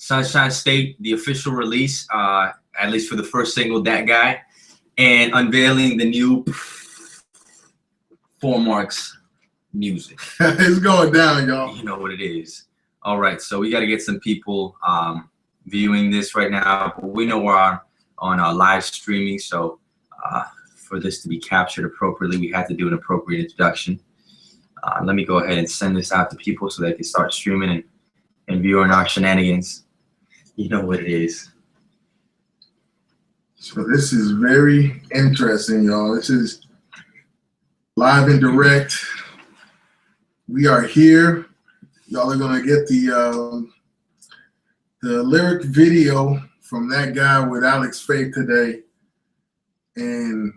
Sunshine State, the official release, at least for the first single, That Guy, and unveiling the new 4Marks music. It's going down, y'all. You know what it is. All right, so we got to get some people viewing this right now. We know we're on live streaming, so for this to be captured appropriately, we had to do an appropriate introduction. Let me go ahead and send this out to people so they can start streaming and viewing our shenanigans. You know what it is. So this is very interesting, y'all. This is live and direct. We are here. Y'all are gonna get the lyric video from That Guy with Alex Faith today. And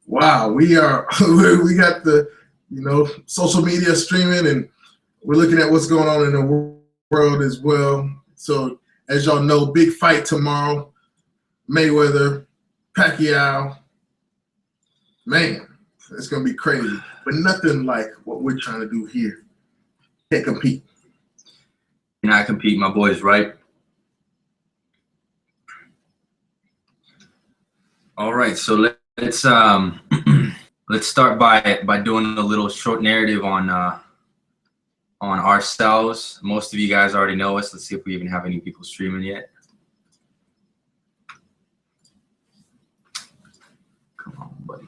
wow, we got the social media streaming, and we're looking at what's going on in the world as well. So as y'all know, big fight tomorrow. Mayweather, Pacquiao. Man, it's gonna be crazy. But nothing like what we're trying to do here. Can't compete. And I compete, my boys, right? All right, so let's start by doing a little short narrative on ourselves. Most of you guys already know us. Let's see if we even have any people streaming yet. Come on, buddy.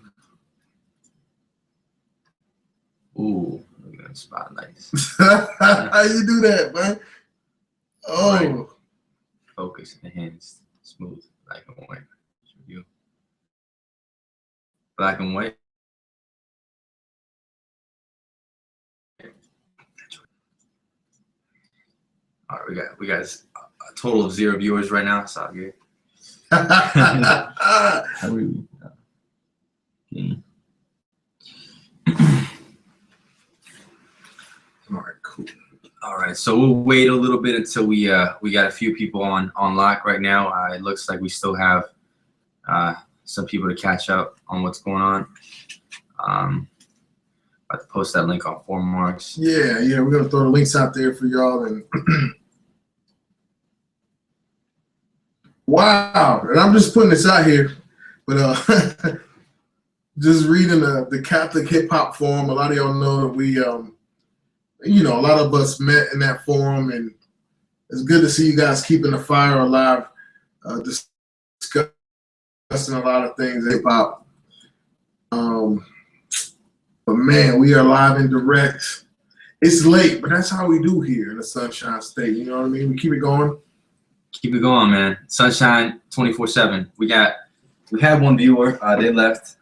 Ooh, look at that spotlights. How you do that, man? Oh. Right. Focus, enhanced, smooth, black and white. Review. Black and white. All right, we got a total of 0 viewers right now. It's all good. How are we? Okay. All right, cool. All right, so we'll wait a little bit until we got a few people on lock right now. It looks like we still have some people to catch up on what's going on. About to post that link on 4Marks. Yeah, we're gonna throw the links out there for y'all. And wow, and I'm just putting this out here, but just reading the Catholic Hip Hop Forum. A lot of y'all know that we, a lot of us met in that forum, and it's good to see you guys keeping the fire alive, discussing a lot of things hip hop. But man, we are live and direct. It's late, but that's how we do here in the Sunshine State. You know what I mean? We keep it going. Keep it going, man. Sunshine 24/7. We had one viewer. They left.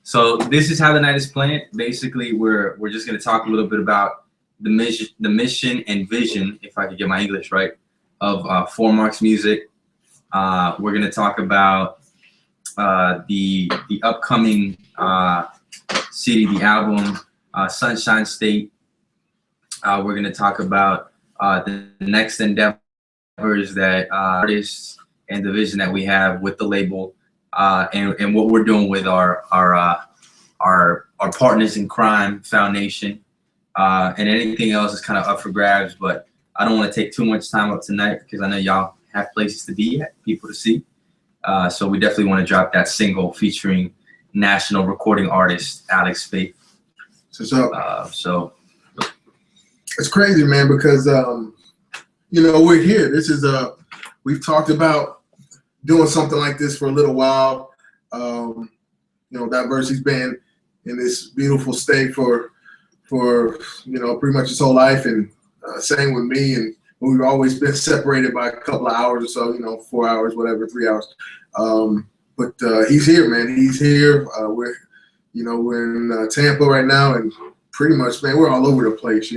So this is how the night is planned. Basically, we're just gonna talk a little bit about the mission and vision, if I could get my English right, of 4Marks music. We're gonna talk about the upcoming CD, the album, Sunshine State. We're gonna talk about the next endeavors that artists and the vision that we have with the label, and what we're doing with our partners in crime foundation, and anything else is kind of up for grabs. But I don't want to take too much time up tonight because I know y'all have places to be at, people to see. So we definitely want to drop that single featuring national recording artist Alex Faith. So it's crazy, man, because we're here. This is we've talked about doing something like this for a little while. Dy-Verse's been in this beautiful state for pretty much his whole life, and same with me. And we've always been separated by a couple of hours or so, 4 hours, whatever, 3 hours. But he's here, man. He's here. We're in Tampa right now, and pretty much, man, we're all over the place,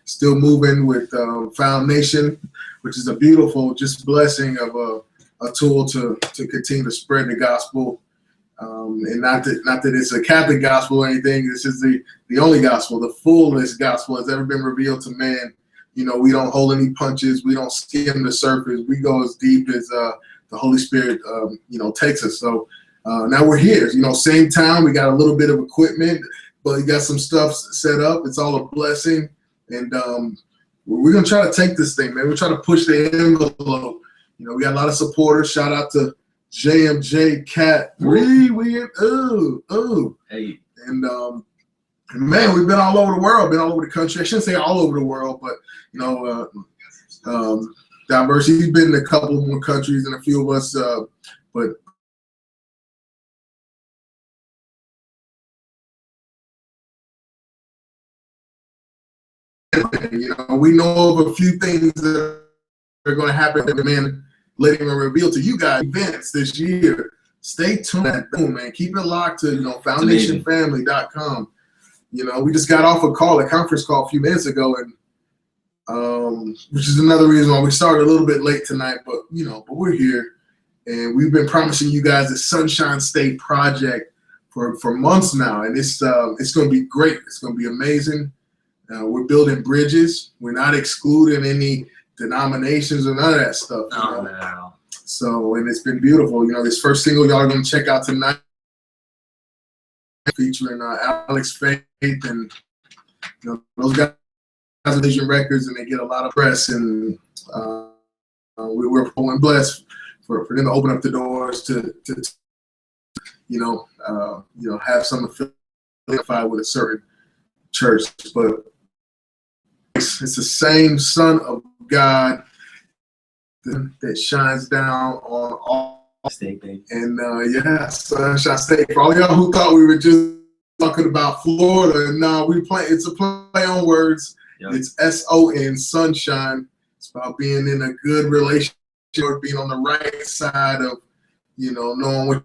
still moving with Foundation, which is a beautiful just blessing of a tool to continue to spread the gospel. And not that it's a Catholic gospel or anything. This is the only gospel, the fullest gospel has ever been revealed to man. We don't hold any punches. We don't skim the surface. We go as deep as the Holy Spirit, takes us. So now we're here. Same time. We got a little bit of equipment, but you got some stuff set up. It's all a blessing. And we're gonna try to take this thing, man. We're trying to push the envelope. You know, we got a lot of supporters. Shout out to JMJ Cat. We Hey. And man, we've been all over the world, been all over the country. I shouldn't say all over the world, but you know, Dy-Verse, he's been in a couple more countries than a few of us, but you know, we know of a few things that are going to happen, man. Letting them reveal to you guys events this year. Stay tuned, man. Keep it locked to, you know, foundationfamily.com. You know, we just got off a conference call a few minutes ago, and which is another reason why we started a little bit late tonight. But you know, but we're here, and we've been promising you guys the Sunshine State project for months now, and it's going to be great. It's going to be amazing. We're building bridges. We're not excluding any denominations or none of that stuff. Oh, no. So, and it's been beautiful. You know, this first single y'all are going to check out tonight, featuring Alex Faith, and you know, those guys are Vision Records, and they get a lot of press, and we're blessed for them to open up the doors to have some affiliated with a certain church. But it's the same Son of God that shines down on all State, baby. And Sunshine State. For all y'all who thought we were just talking about Florida, no, it's a play on words. Yep. It's SON, sunshine. It's about being in a good relationship, being on the right side of, you know, knowing what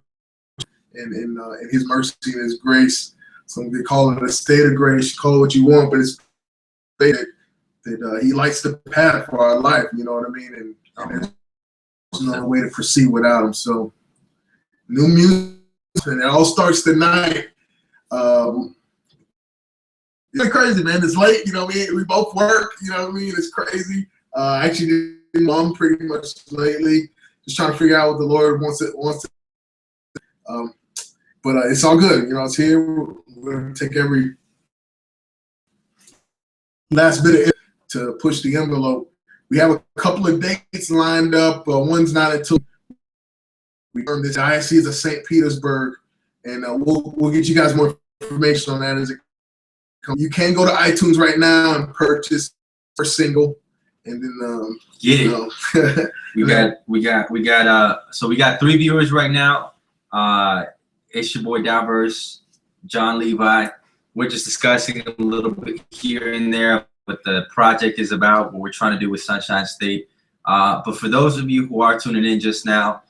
and His mercy and His grace. Some they call it a state of grace. Call it what you want, but it's that He lights the path for our life. You know what I mean? And there's no way to proceed without Him. So, new music, and it all starts tonight. It's crazy, man. It's late. You know what I mean? We both work. You know what I mean? It's crazy. Actually, mom pretty much lately. Just trying to figure out what the Lord wants to. But it's all good. You know, it's here. We're going to take every last bit of it to push the envelope. We have a couple of dates lined up. One's not until we earn this Diocese of St. Petersburg, and we'll get you guys more information on that as it comes. You can go to iTunes right now and purchase our single, and then get it. we got 3 viewers right now. It's your boy Dy-Verse, John Levi. We're just discussing a little bit here and there what the project is about, what we're trying to do with Sunshine State. But for those of you who are tuning in just now,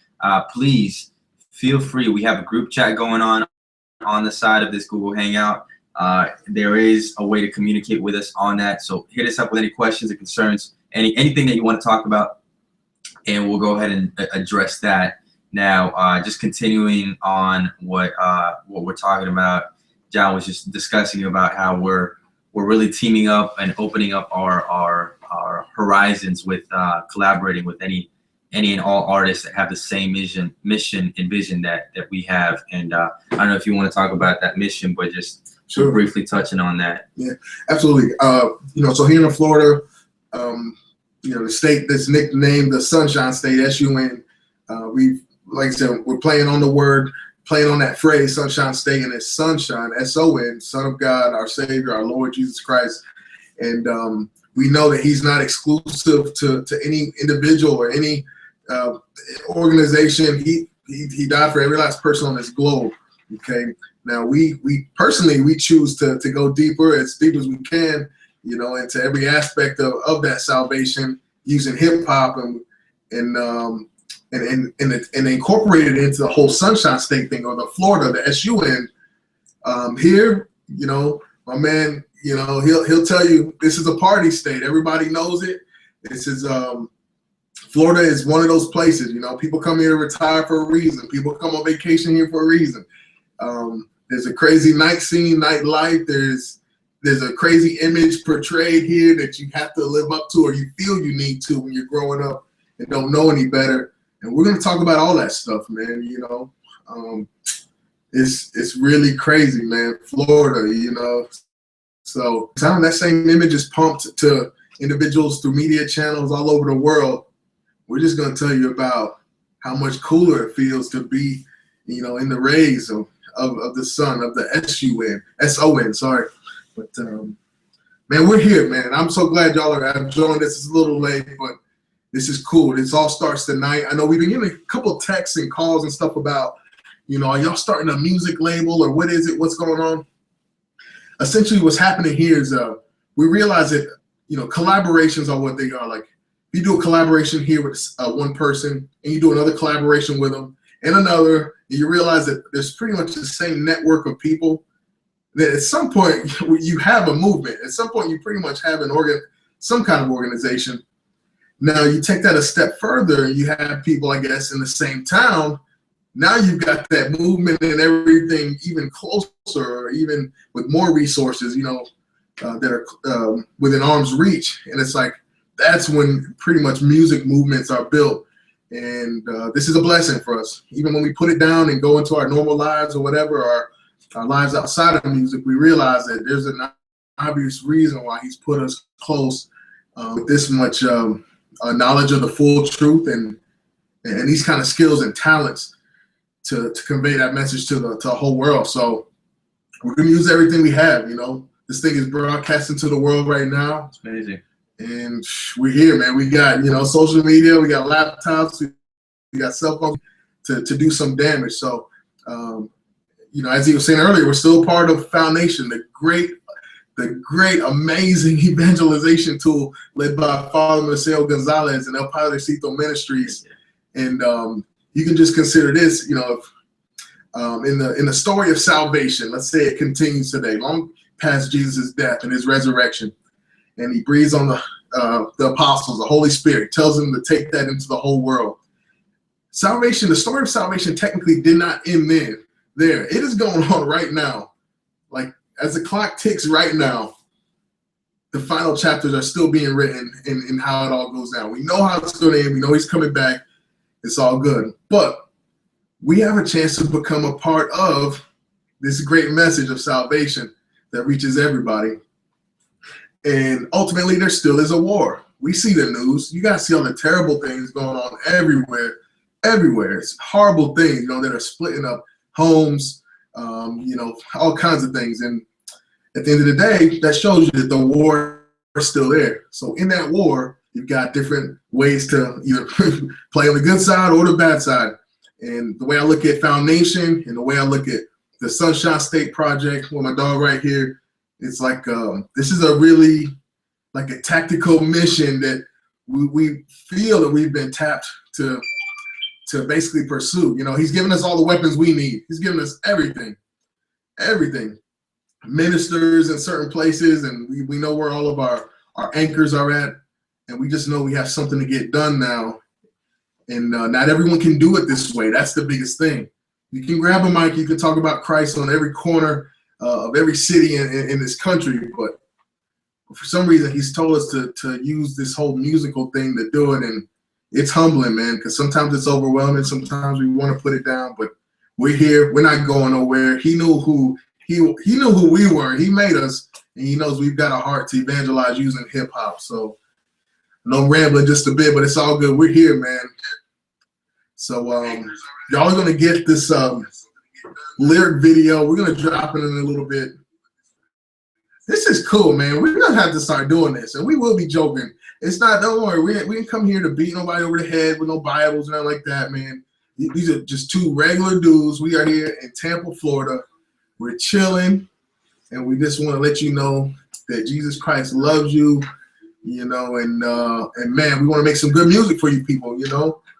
please feel free. We have a group chat going on the side of this Google Hangout. There is a way to communicate with us on that. So hit us up with any questions or concerns, anything that you want to talk about, and we'll go ahead and address that. Now, just continuing on what we're talking about, John was just discussing about how we're really teaming up and opening up our horizons with collaborating with any and all artists that have the same mission and vision that we have. And I don't know if you want to talk about that mission, but just briefly touching on that. Yeah, absolutely. So here in Florida, the state that's nicknamed the Sunshine State, SUN, like I said, we're playing on the word, playing on that phrase, Sunshine State, and it's sunshine, S-O-N, Son of God, our Savior, our Lord Jesus Christ. And we know that He's not exclusive to any individual or any organization. He died for every last person on this globe. Okay. Now we personally choose to go deeper, as deep as we can, into every aspect of that salvation, using hip hop and incorporate it into the whole Sunshine State thing, or the Florida, the SUN. Here, my man, he'll tell you this is a party state. Everybody knows it. This is Florida is one of those places. People come here to retire for a reason. People come on vacation here for a reason. There's a crazy night scene, nightlife. There's a crazy image portrayed here that you have to live up to, or you feel you need to when you're growing up and don't know any better. And we're gonna talk about all that stuff, man. It's really crazy, man. Florida, So time that same image is pumped to individuals through media channels all over the world. We're just going to tell you about how much cooler it feels to be, in the rays of the sun, of the S-O-N, sorry. But man, we're here, man. I'm so glad y'all have joined us. It's a little late, but this is cool. This all starts tonight. I know we've been getting a couple of texts and calls and stuff about, are y'all starting a music label or what is it? What's going on? Essentially, what's happening here is we realize that, collaborations are what they are. Like, if you do a collaboration here with one person and you do another collaboration with them and another, and you realize that there's pretty much the same network of people, that at some point you have a movement. At some point you pretty much have some kind of organization. Now you take that a step further, you have people, I guess, in the same town. Now you've got that movement and everything even closer, or even with more resources, that are within arm's reach. And it's like, that's when pretty much music movements are built. And this is a blessing for us. Even when we put it down and go into our normal lives or whatever, our lives outside of music, we realize that there's an obvious reason why he's put us close with this much knowledge of the full truth and these kind of skills and talents to convey that message to the whole world. So we're going to use everything we have. This thing is broadcasting to the world right now. It's amazing. And we're here, man. We got, social media, we got laptops, we got cell phones to do some damage. So, as he was saying earlier, we're still part of Foundation, the great, amazing evangelization tool led by Father Marcel Gonzalez and El Padrecito Ministries. And you can just consider this, in the story of salvation. Let's say it continues today, long past Jesus' death and his resurrection. And he breathes on the apostles, the Holy Spirit, tells them to take that into the whole world. Salvation, the story of salvation technically did not end there. It is going on right now. Like, as the clock ticks right now, the final chapters are still being written in how it all goes down. We know how it's going to end. We know he's coming back. It's all good. But we have a chance to become a part of this great message of salvation that reaches everybody. And ultimately, there still is a war. We see the news. You guys see all the terrible things going on everywhere. It's horrible things, that are splitting up homes, all kinds of things. And at the end of the day, that shows you that the war is still there. So in that war, you've got different ways to either play on the good side or the bad side. And the way I look at Foundation and the way I look at the Sunshine State Project with my dog right here, it's like this is a really like a tactical mission that we feel that we've been tapped to basically pursue. He's given us all the weapons we need. He's given us everything. Ministers in certain places, and we know where all of our anchors are at, and we just know we have something to get done now. And not everyone can do it this way. That's the biggest thing. You can grab a mic, you can talk about Christ on every corner of every city in this country, but for some reason he's told us to use this whole musical thing to do it, and it's humbling, man, because sometimes it's overwhelming, sometimes we want to put it down, but we're here, we're not going nowhere. He knew who we were. He made us, and he knows we've got a heart to evangelize using hip-hop. So no rambling just a bit, but it's all good. We're here, man. So y'all are gonna get this lyric video. We're gonna drop it in a little bit. This is cool, man. We're gonna have to start doing this, and we will be joking. It's not. Don't worry. We didn't come here to beat nobody over the head with no Bibles or nothing like that, man. These are just two regular dudes. We are here in Tampa, Florida. We're chilling, and we just want to let you know that Jesus Christ loves you, and man, we want to make some good music for you people,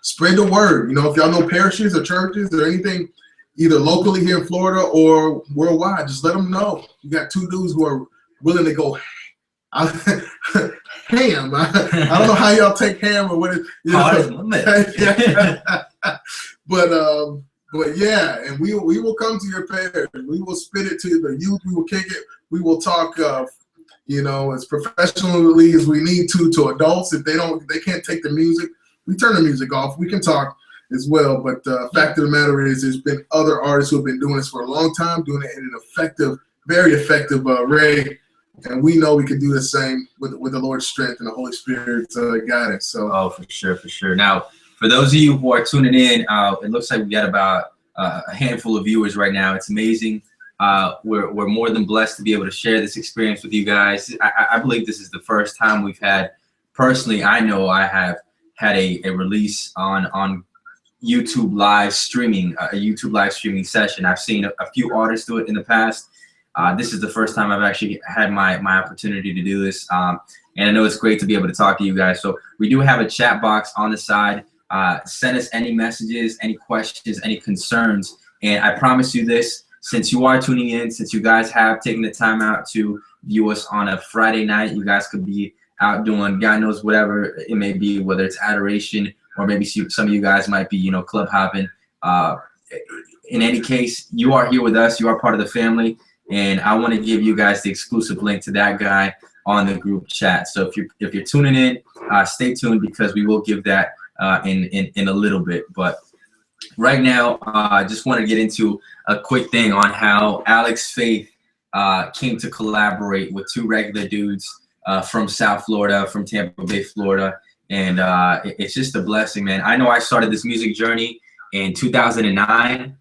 Spread the word. If y'all know parishes or churches or anything, either locally here in Florida or worldwide, just let them know. You got two dudes who are willing to go ham. I don't know how y'all take ham or what But yeah, and we will come to your parish. We will spit it to the youth. We will kick it. We will talk, as professionally as we need to adults. If they can't take the music, we turn the music off. We can talk as well. But the fact of the matter is, there's been other artists who have been doing this for a long time, doing it in an effective, very effective way. And we know we can do the same with the Lord's strength and the Holy Spirit's guidance. So, oh, for sure, for sure. Now, for those of you who are tuning in, it looks like we got about a handful of viewers right now. It's amazing. We're more than blessed to be able to share this experience with you guys. I believe this is the first time we've had, personally, I know I have had a release on YouTube live streaming, a YouTube live streaming session. I've seen a few artists do it in the past. This is the first time I've actually had my opportunity to do this. And I know it's great to be able to talk to you guys. So we do have a chat box on the side. Send us any messages, any questions, any concerns. And I promise you this, since you are tuning in, since you guys have taken the time out to view us on a Friday night, you guys could be out doing God knows whatever it may be, whether it's adoration or maybe some of you guys might be, club hopping. In any case, you are here with us. You are part of the family. And I want to give you guys the exclusive link to that guy on the group chat. So if you're tuning in, stay tuned because we will give that in a little bit. But right now, I just want to get into a quick thing on how Alex Faith came to collaborate with two regular dudes from South Florida, from Tampa Bay, Florida. And it's just a blessing, man. I know I started this music journey in 2009.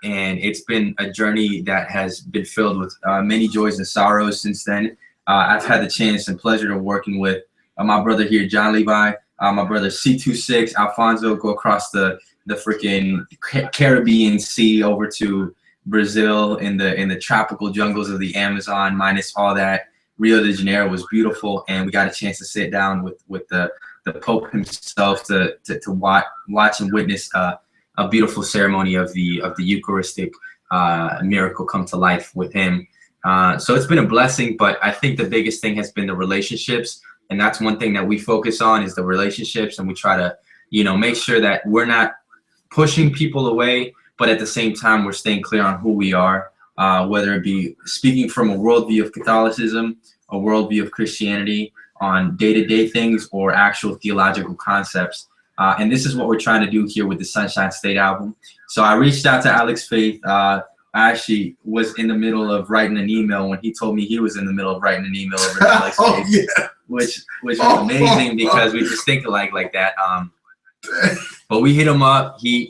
And it's been a journey that has been filled with many joys and sorrows since then. I've had the chance and pleasure of working with my brother here, John Levi, my brother C26, Alfonso, go across the freaking Caribbean Sea over to Brazil in the tropical jungles of the Amazon, minus all that. Rio de Janeiro was beautiful, and we got a chance to sit down with the Pope himself to watch and witness a beautiful ceremony of the Eucharistic miracle come to life with him. So it's been a blessing, but I think the biggest thing has been the relationships. And that's one thing that we focus on is the relationships. And we try to, make sure that we're not pushing people away, but at the same time, we're staying clear on who we are, whether it be speaking from a worldview of Catholicism, a worldview of Christianity on day-to-day things or actual theological concepts. And this is what we're trying to do here with the Sunshine State album. So I reached out to Alex Faith. I actually was in the middle of writing an email when he told me he was in the middle of writing an email over to Alex Faith, yeah. which was amazing because we just think alike like that. But we hit him up. He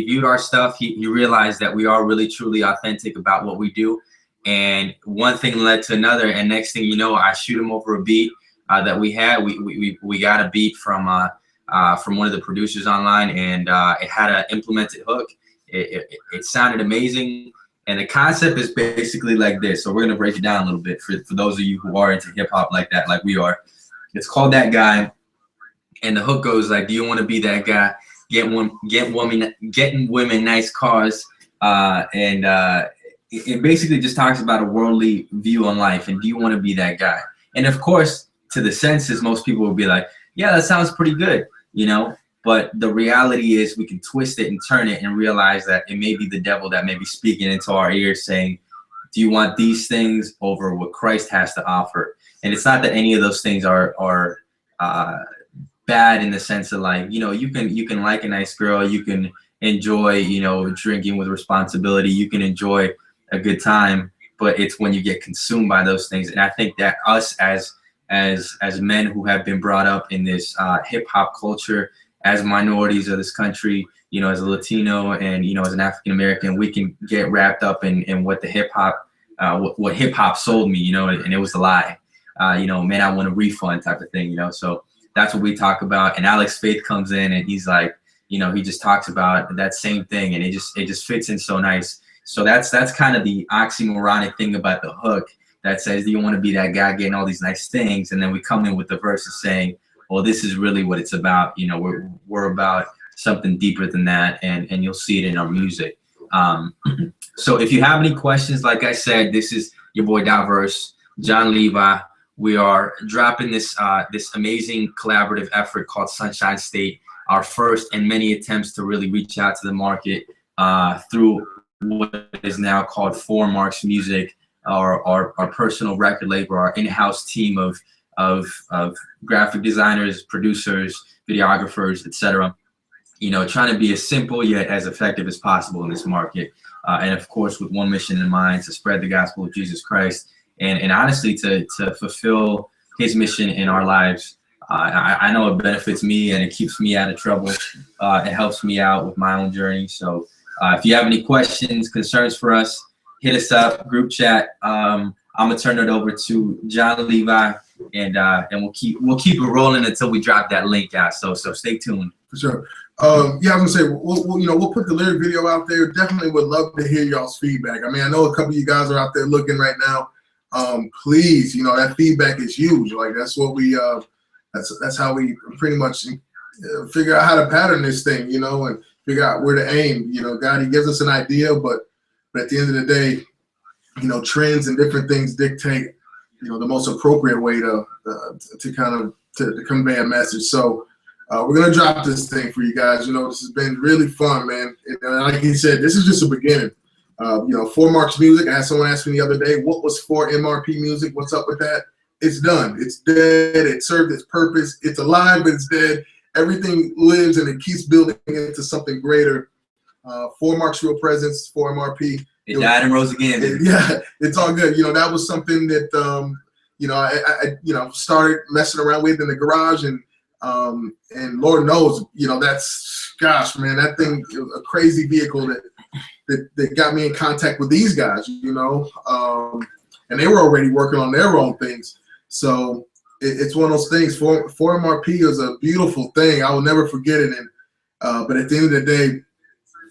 viewed our stuff. He realized that we are really truly authentic about what we do. And one thing led to another. And next thing you know, I shoot him over a beat that we had. We got a beat from one of the producers online, and it had an implemented hook. It sounded amazing. And the concept is basically like this. So we're going to break it down a little bit for those of you who are into hip hop like that, like we are. It's called That Guy. And the hook goes like, do you want to be that guy? Getting women nice cars. And it basically just talks about a worldly view on life. And do you want to be that guy? And of course, to the senses, most people will be like, yeah, that sounds pretty good, But the reality is we can twist it and turn it and realize that it may be the devil that may be speaking into our ears saying, do you want these things over what Christ has to offer? And it's not that any of those things are bad in the sense of like, you can like a nice girl, you can enjoy, drinking with responsibility, you can enjoy a good time, but it's when you get consumed by those things. And I think that us as men who have been brought up in this hip hop culture, as minorities of this country, as a Latino and, as an African American, we can get wrapped up in what the hip hop, what hip hop sold me, and it was a lie. Man, I want a refund type of thing, So that's what we talk about. And Alex Faith comes in and he's like, he just talks about that same thing, and it just fits in so nice. So that's kind of the oxymoronic thing about the hook that says, do you want to be that guy getting all these nice things? And then we come in with the verses saying, well, this is really what it's about. We're about something deeper than that, and you'll see it in our music. So if you have any questions, like I said, this is your boy Dy-Verse, John Levi. We are dropping this amazing collaborative effort called Sunshine State, our first and many attempts to really reach out to the market through what is now called 4Marks Music, our personal record label, our in-house team of graphic designers, producers, videographers, etc. Trying to be as simple yet as effective as possible in this market. And of course, with one mission in mind, to spread the gospel of Jesus Christ and honestly to fulfill His mission in our lives. I know it benefits me and it keeps me out of trouble. It helps me out with my own journey. So if you have any questions, concerns for us, hit us up, group chat. I'm gonna turn it over to John Levi, and we'll keep it rolling until we drop that link out. So stay tuned. For sure. Yeah, I was gonna say, we'll put the lyric video out there. Definitely would love to hear y'all's feedback. I mean, I know a couple of you guys are out there looking right now. Please, that feedback is huge. Like that's what we, that's how we pretty much figure out how to pattern this thing, and figure out where to aim. God, He gives us an idea, but at the end of the day, trends and different things dictate, the most appropriate way to convey a message. So. We're gonna drop this thing for you guys. This has been really fun, man. And like he said, this is just a beginning. 4Marks Music. I had someone ask me the other day, what was 4MRP Music? What's up with that? It's done. It's dead. It served its purpose. It's alive, but it's dead. Everything lives and it keeps building into something greater. 4Marks Real Presence, 4MRP. It died and rose again. Yeah, it's all good. That was something that I started messing around with in the garage, and Lord knows, that's, gosh, man, that thing was a crazy vehicle that got me in contact with these guys, and they were already working on their own things. So it's one of those things. 4MRP is a beautiful thing. I will never forget it. But at the end of the day,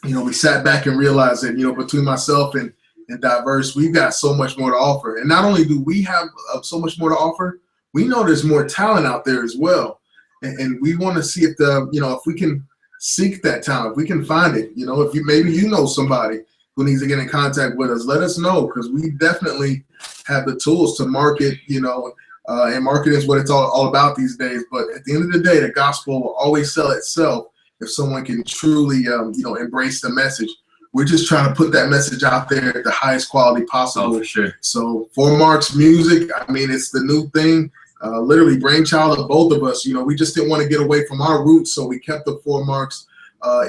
we sat back and realized that, between myself and Dy-Verse, we've got so much more to offer. And not only do we have so much more to offer, we know there's more talent out there as well. And we want to see if if we can seek that talent, if we can find it, if maybe you know somebody who needs to get in contact with us, let us know, because we definitely have the tools to market, and marketing is what it's all about these days. But at the end of the day, the gospel will always sell itself if someone can truly, embrace the message. We're just trying to put that message out there at the highest quality possible. Oh, for sure. So 4Marks Music, I mean, it's the new thing. Literally brainchild of both of us. We just didn't want to get away from our roots, so we kept the 4Marks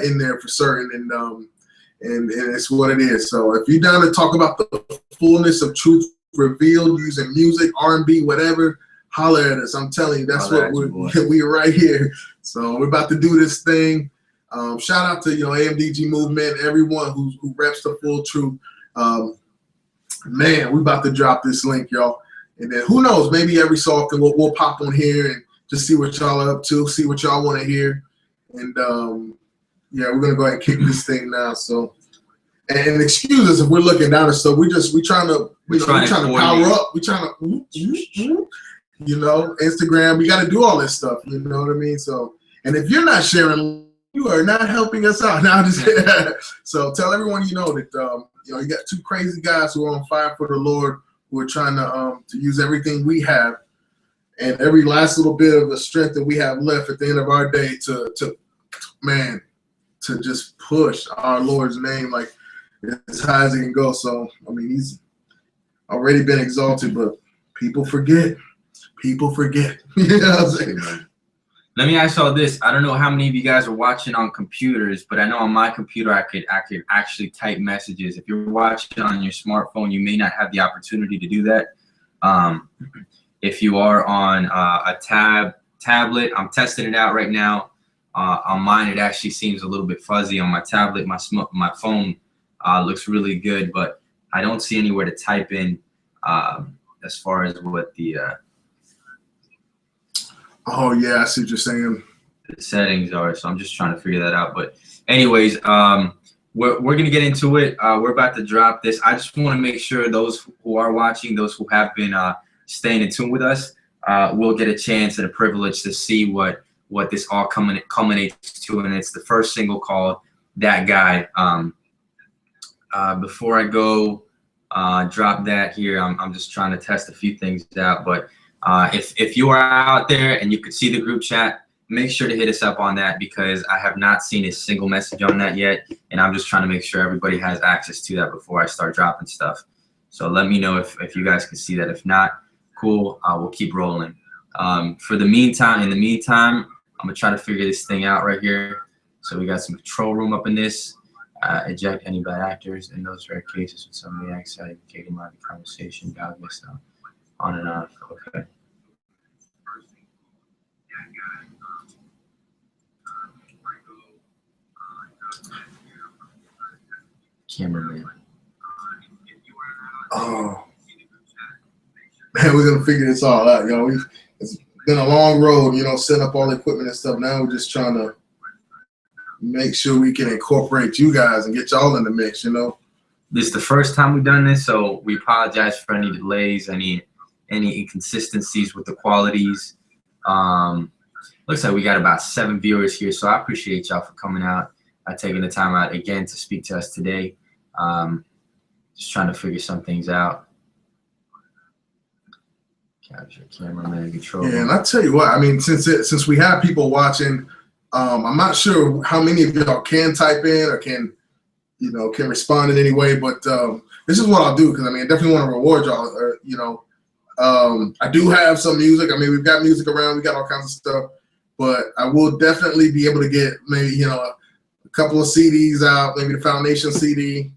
in there for certain, and it's what it is. So if you're down to talk about the fullness of truth revealed using music, R&B, whatever, holler at us. I'm telling you, that's what we're right here. So we're about to do this thing. Shout out to AMDG movement, everyone who reps the full truth. Man, we're about to drop this link, y'all. And then who knows, maybe every so often we'll pop on here and just see what y'all are up to, see what y'all want to hear. And yeah, we're gonna go ahead and kick this thing now. So, and excuse us if we're looking down and stuff. We trying to power up. We trying to Instagram. We got to do all this stuff. You know what I mean? So, and if you're not sharing, you are not helping us out. Now, just so tell everyone that you got two crazy guys who are on fire for the Lord, who are trying to use everything we have and every last little bit of the strength that we have left at the end of our day to just push our Lord's name like as high as it can go. So, I mean, He's already been exalted, but people forget. People forget. You know what I'm saying? Let me ask y'all this. I don't know how many of you guys are watching on computers, but I know on my computer I could actually type messages. If you're watching on your smartphone, you may not have the opportunity to do that. If you are on a tablet, I'm testing it out right now. On mine, it actually seems a little bit fuzzy. On my tablet, my phone looks really good, but I don't see anywhere to type in as far as what the oh yeah, I see what you're saying. The settings are. So I'm just trying to figure that out. But anyways, we're gonna get into it. We're about to drop this. I just want to make sure those who are watching, those who have been staying in tune with us, will get a chance and a privilege to see what this all culminates to, and it's the first single called "That Guy." Before I go drop that here, I'm just trying to test a few things out. But if you are out there and you could see the group chat, make sure to hit us up on that, because I have not seen a single message on that yet, and I'm just trying to make sure everybody has access to that before I start dropping stuff. So let me know if you guys can see that. If not, cool, we'll keep rolling. In the meantime, I'm gonna try to figure this thing out right here. So we got some control room up in this. Eject any bad actors in those rare cases when somebody acts out, indicating my conversation. God bless them. On and off. Okay. Cameraman. Oh, man, we're gonna figure this all out, yo. It's been a long road, you know, setting up all the equipment and stuff. Now we're just trying to make sure we can incorporate you guys and get y'all in the mix, you know. This is the first time we've done this, so we apologize for any delays, any inconsistencies with the qualities. Looks like we got about 7 viewers here, so I appreciate y'all for coming out, taking the time out again to speak to us today. Just trying to figure some things out. Capture cameraman control. Yeah, and I tell you what, I mean, since we have people watching, I'm not sure how many of y'all can type in or can respond in any way, but this is what I'll do, because I mean, I definitely want to reward y'all. Or, you know, I do have some music. I mean, we've got music around, we got all kinds of stuff, but I will definitely be able to get maybe, you know, a couple of CDs out, maybe the Foundation CD.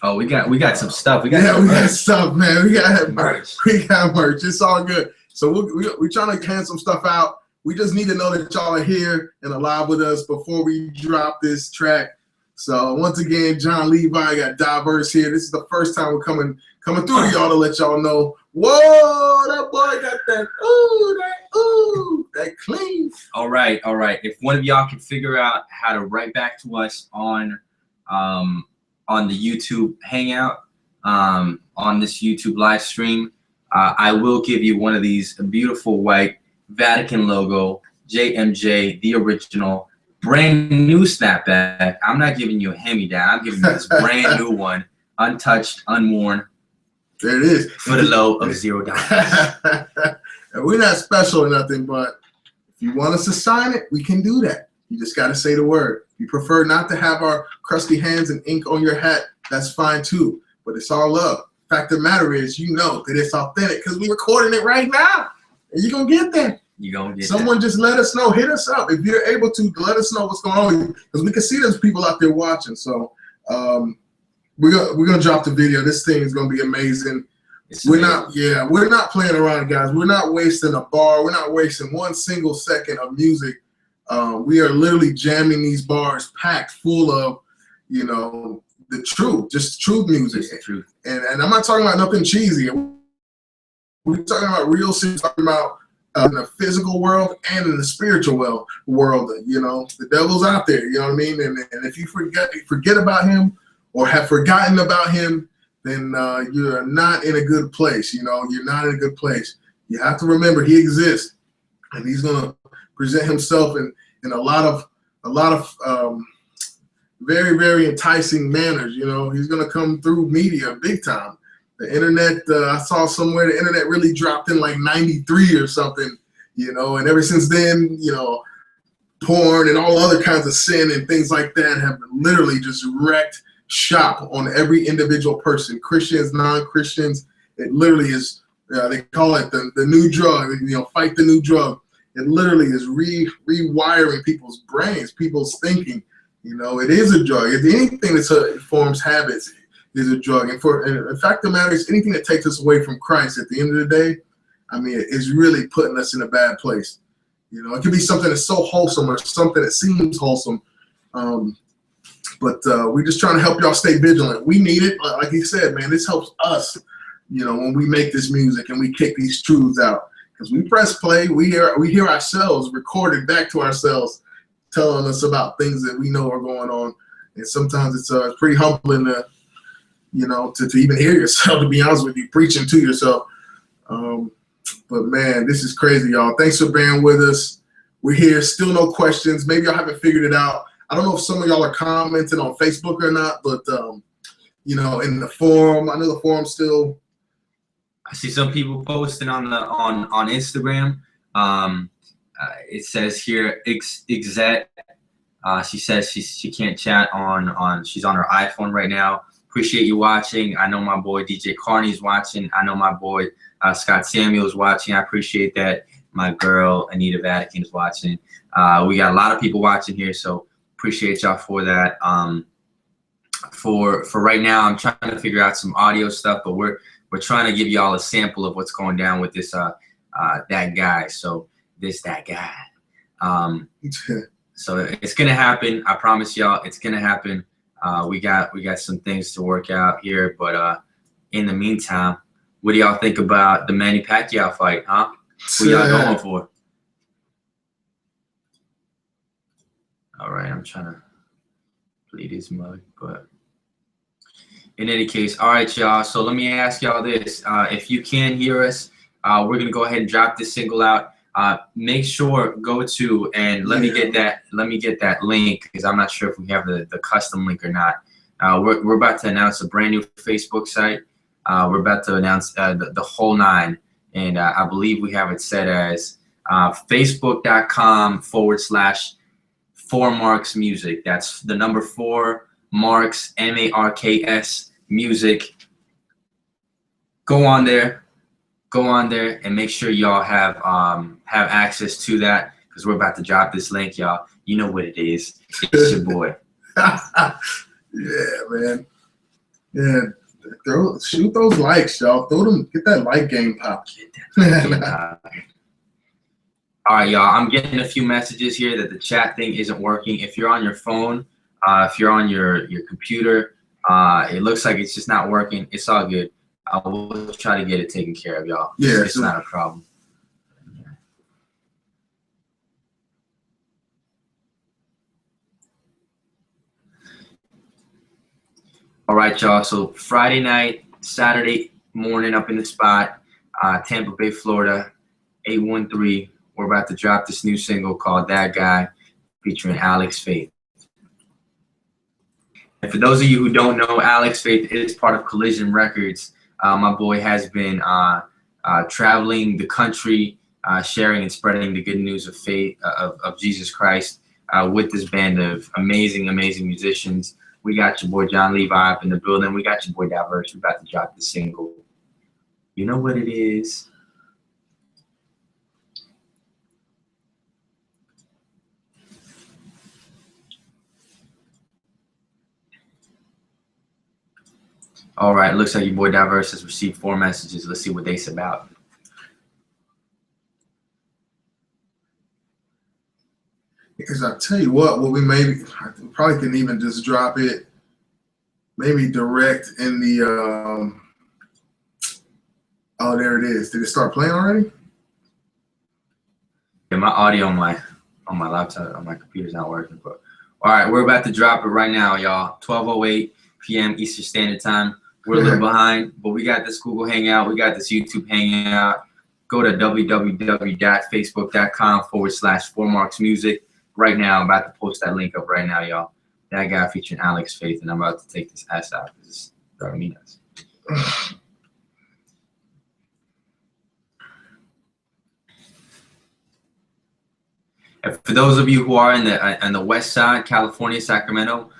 Oh, we got some stuff. We got stuff, man. We got merch. We got merch. It's all good. So we're trying to hand some stuff out. We just need to know that y'all are here and alive with us before we drop this track. So once again, John Levi got Dy-Verse here. This is the first time we're coming through to y'all to let y'all know. Whoa, that boy got that clean. All right. If one of y'all can figure out how to write back to us on the YouTube Hangout, on this YouTube live stream, I will give you one of these beautiful white Vatican logo JMJ, the original, brand new snapback. I'm not giving you a hand-me-down. I'm giving you this brand new one, untouched, unworn. There it is. For the low of $0. And we're not special or nothing, but if you want us to sign it, we can do that. You just got to say the word. If you prefer not to have our crusty hands and ink on your hat, that's fine too. But it's all love. Fact of the matter is, you know that it's authentic because we're recording it right now. And you're going to get that. You're going to get Someone that. Just let us know. Hit us up. If you're able to, let us know what's going on. Because we can see there's people out there watching. So we're gonna drop the video. This thing is going to be amazing. We're not playing around, guys. We're not wasting a bar. We're not wasting 1 single second of music. We are literally jamming these bars packed full of, you know, the truth, just truth music. Just the truth. And I'm not talking about nothing cheesy. We're talking about real shit, talking about in the physical world and in the spiritual world. You know, the devil's out there, you know what I mean? And if you forget about him or have forgotten about him, then you're not in a good place. You know, you're not in a good place. You have to remember he exists, and he's gonna present himself in a lot of very, very enticing manners. You know, he's gonna come through media big time. The internet, I saw somewhere the internet really dropped in like '93 or something. You know, and ever since then, you know, porn and all other kinds of sin and things like that have literally just wrecked shop on every individual person, Christians, non-Christians. It literally is, they call it the new drug, you know, fight the new drug. It literally is rewiring people's brains, people's thinking. You know, it is a drug. Anything that forms habits is a drug. And the fact of the matter is, anything that takes us away from Christ at the end of the day, I mean, it's really putting us in a bad place. You know, it could be something that's so wholesome or something that seems wholesome. But we're just trying to help y'all stay vigilant. We need it. Like he said, man, this helps us, you know, when we make this music and we kick these truths out. Because we press play, we hear ourselves recorded back to ourselves, telling us about things that we know are going on. And sometimes it's pretty humbling to, you know, to even hear yourself, to be honest with you, preaching to yourself. But man, this is crazy, y'all. Thanks for bearing with us. We're here, still no questions. Maybe y'all haven't figured it out. I don't know if some of y'all are commenting on Facebook or not, but you know, in the forum, I know the forum's still. I see some people posting on Instagram. It says here, Exet. She says she can't chat on. She's on her iPhone right now. Appreciate you watching. I know my boy DJ Carney's watching. I know my boy Scott Samuel's watching. I appreciate that. My girl Anita Vatican is watching. We got a lot of people watching here, so appreciate y'all for that. For right now, I'm trying to figure out some audio stuff, but we're we're trying to give y'all a sample of what's going down with this that guy. So that guy. So it's gonna happen. I promise y'all, it's gonna happen. We got some things to work out here, but in the meantime, what do y'all think about the Manny Pacquiao fight, huh? Who y'all going for? All right, I'm trying to play this mug, but in any case, all right, y'all. So let me ask y'all this: if you can hear us, we're gonna go ahead and drop this single out. Make sure go to and let me get that link, because I'm not sure if we have the custom link or not. We're about to announce a brand new Facebook site. We're about to announce the whole nine, and I believe we have it set as facebook.com/4Marks music. That's the number 4 Marks, MARKS music. Go on there and make sure y'all have access to that, because we're about to drop this link, y'all. You know what it is. It's your boy. Yeah, man. Yeah, shoot those likes, y'all. Get that like game pop. All right, y'all. I'm getting a few messages here that the chat thing isn't working. If you're on your phone, if you're on your computer, it looks like it's just not working. It's all good. We'll try to get it taken care of, y'all. Yeah, it's not a problem. All right, y'all. So Friday night, Saturday morning, up in the spot, Tampa Bay, Florida, 813. We're about to drop this new single called "That Guy," featuring Alex Faith. And for those of you who don't know, Alex Faith is part of Collision Records. My boy has been traveling the country, sharing and spreading the good news of faith, of Jesus Christ, with this band of amazing musicians. We got your boy John Levi up in the building. We got your boy Dy-Verse. We're about to drop the single. You know what it is. All right, looks like your boy Dy-Verse has received 4 messages. Let's see what they's about. Because I tell you what we probably can even just drop it, maybe direct in the. Oh, there it is. Did it start playing already? Yeah, my audio on my laptop, on my computer's not working. But all right, we're about to drop it right now, y'all. 12:08 p.m. Eastern Standard Time. We're a little behind, but we got this Google Hangout. We got this YouTube Hangout. Go to www.facebook.com/4Marks music. Right now, I'm about to post that link up right now, y'all. That guy featuring Alex Faith, and I'm about to take this ass out because it's driving me nuts. And for those of you who are in the West Side, California, Sacramento,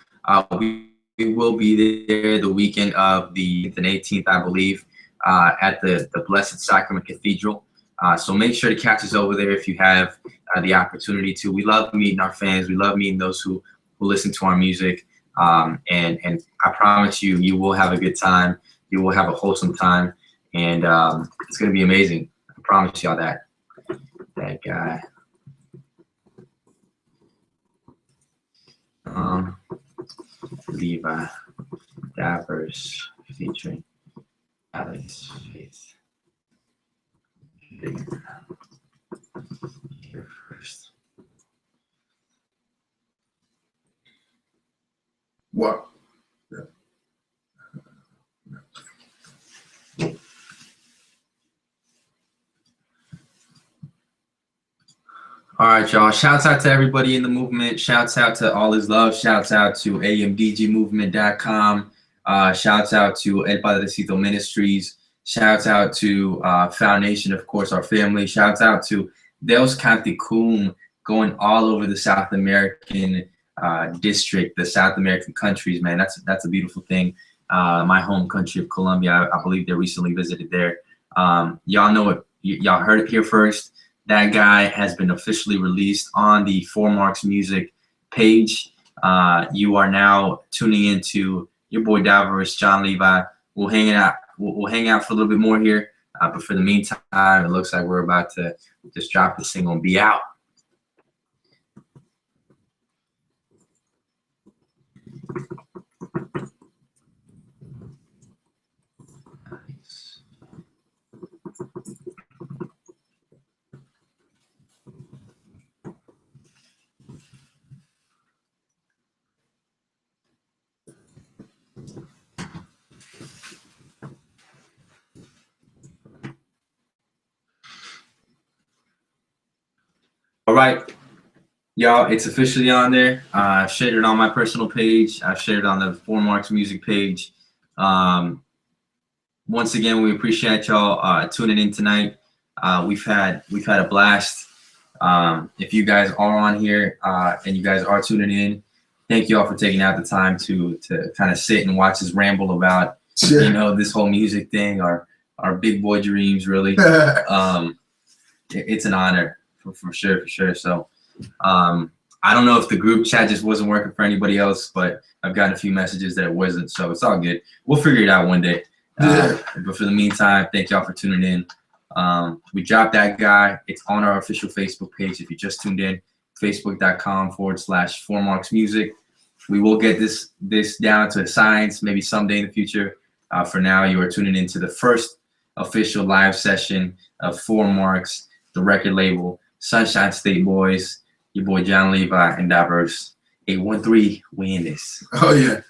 we will be there the weekend of the 18th, I believe, at the Blessed Sacrament Cathedral. So make sure to catch us over there if you have the opportunity to. We love meeting our fans. We love meeting those who listen to our music. And I promise you, you will have a good time. You will have a wholesome time. And it's going to be amazing. I promise y'all that. That guy. Levi Dy-Verse featuring Alex Faith. Here first. What? All right, y'all. Shouts out to everybody in the movement. Shouts out to All Is Love. Shouts out to amdgmovement.com. Shouts out to El Padrecito Ministries. Shouts out to Foundation, of course, our family. Shouts out to Deus Canticum, going all over the South American district, the South American countries, man. That's a beautiful thing. My home country of Colombia, I believe they recently visited there. Y'all know it. Y'all heard it here first. That guy has been officially released on the 4Marks music page. You are now tuning into your boy Dy-Verse, John Levi. We're hanging out we'll hang out for a little bit more here. But for the meantime, it looks like we're about to just drop the single and be out. All right, y'all, it's officially on there. I've shared it on my personal page. I've shared it on the 4Marks music page. Once again, we appreciate y'all tuning in tonight. We've had a blast. If you guys are on here and you guys are tuning in, thank you all for taking out the time to kind of sit and watch us ramble about this whole music thing, our big boy dreams, really. It's an honor. For sure. So I don't know if the group chat just wasn't working for anybody else, but I've gotten a few messages that it wasn't, so it's all good. We'll figure it out one day. But for the meantime, thank y'all for tuning in. We dropped that guy. It's on our official Facebook page. If you just tuned in, facebook.com/4Marks music. We will get this down to a science maybe someday in the future. For now, you are tuning into the first official live session of 4Marks, the record label. Sunshine State Boys, your boy John Levi and Dy-Verse. 813, we in this. Oh yeah.